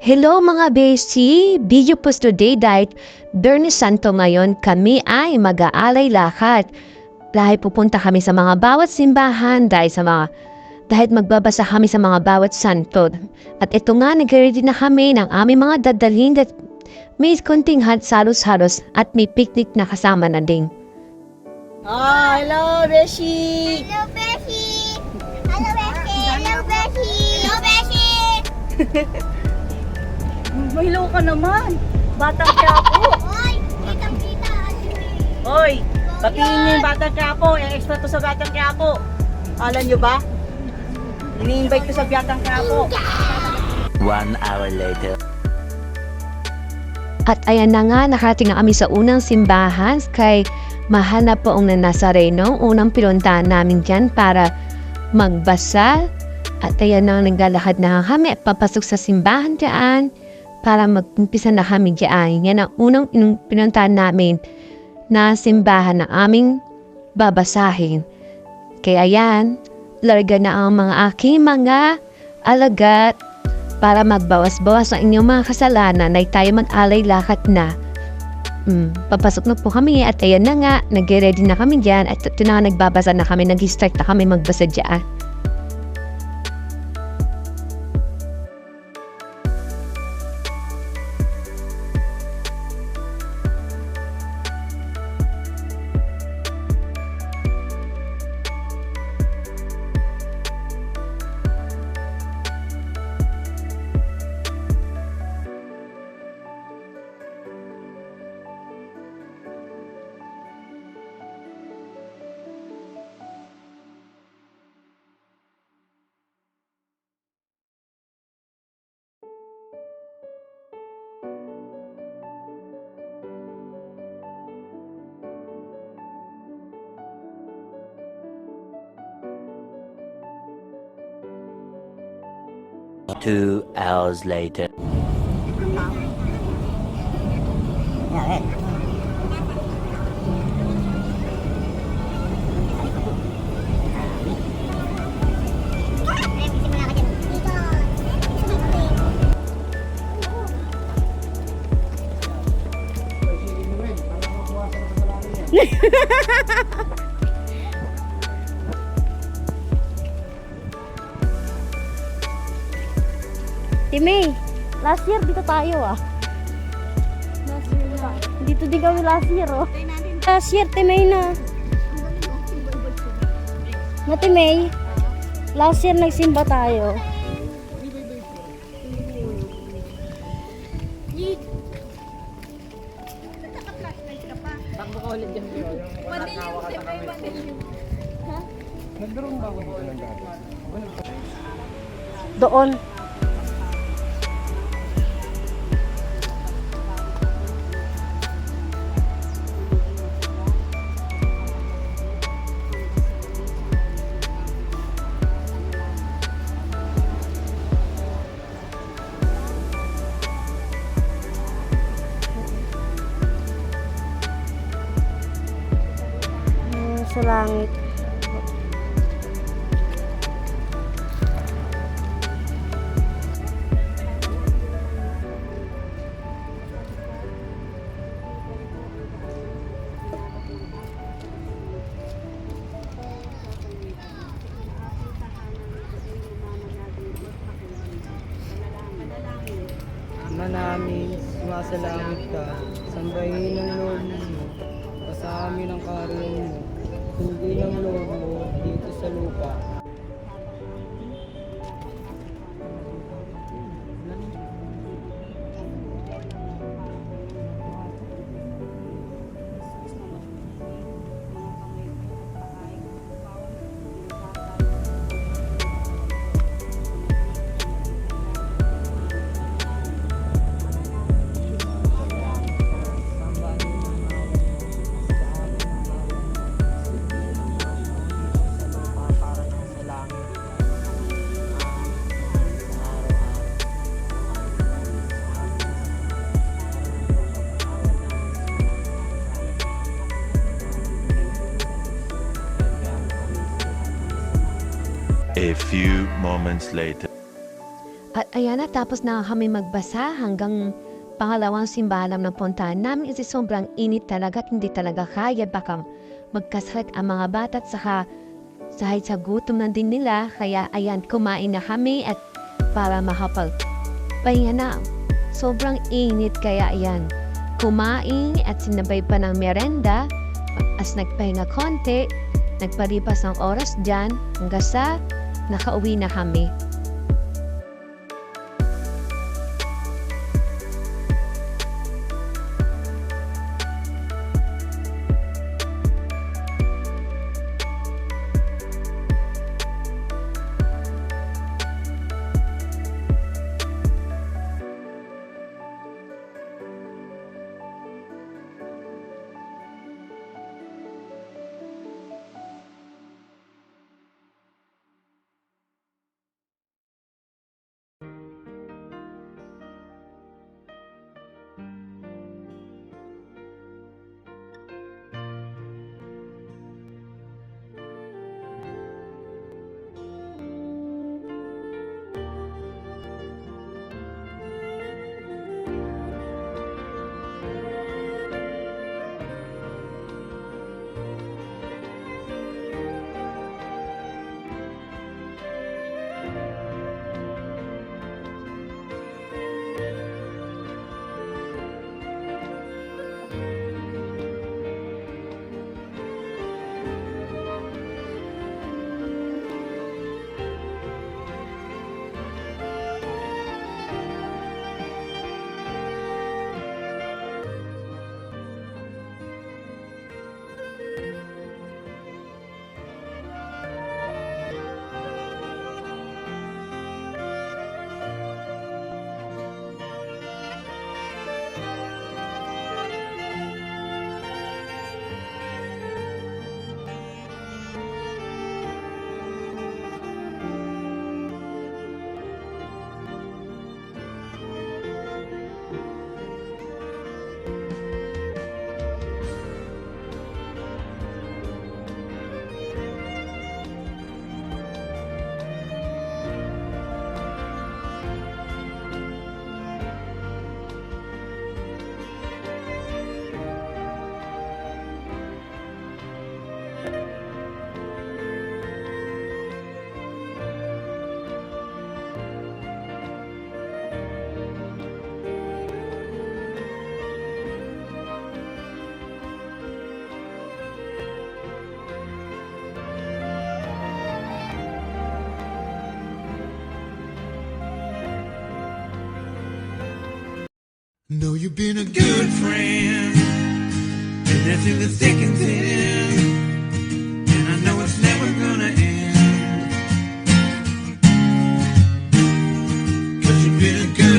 Hello mga besi! Video post today dahil Bernie Santo ngayon kami ay mag-aalay lahat. Dahil pupunta kami sa mga bawat simbahan dahil magbabasa kami sa mga bawat santo. At ito nga, nag-ready na kami ng aming mga dadalhin at may konting salos-halos at may picnic na kasama na din. Hello, Beshi! Hello, Beshi! Hello, Beshi! Hello, Beshi! Hello, Beshi! Mahilo ka naman! Batang Quiapo! Hoy! Kitang-kita! Hoy! Patingin niyo yung Batang Quiapo! Yung extra to sa Batang Quiapo! Alam niyo ba? Ini-invite ko sa Batang Quiapo! 1 hour later. At ayan na nga, nakarating na kami sa unang simbahan kay mahal na poong na Nazareno. Unang pinuntahan namin dyan para magbasa. At ayan na, naglalakad na kami at papasok sa simbahan dyan para mag-umpisa na kami dyan. Yan ang unang pinuntahan namin na simbahan na aming babasahin. Kaya yan, larga na ang mga aking mga alagat para magbawas-bawas ang inyong mga kasalanan ay tayo mag-alay lahat na. Papasok na po kami at ayan na nga, nag-ready na kami dyan at ito na nagbabasa na kami, nag-start na kami magbasa dyan. Two hours later. Simula ka dyan. Dito. Timay, last year dito tayo Dito din kami last year Last year, Timay na. Na Timay, last year nagsimba tayo. Takbo ka ulit dyan. Doon. Sa langit. Ama namin, sumasalangit ka, sambahin ang loob mo, pasa amin ang karuyan mo, hindi ng loob mo dito sa lupa. A few moments later. At ayan na, tapos na kami magbasa hanggang pangalawang simbahan na puntahan namin kasi sobrang init talaga at hindi talaga kaya. Baka magkasakit ang mga bata at saka dahil sa gutom na din nila. Kaya ayan, kumain na kami at para makapagpahinga na. Sobrang init kaya ayan, kumain at sinabay pa ng merenda. As nagpahinga konti, nagpalipas ang oras dyan hanggang sa nakauwi na kami. Know you've been a good friend, and that's in the thick and thin, and I know it's never gonna end, 'cause you've been a good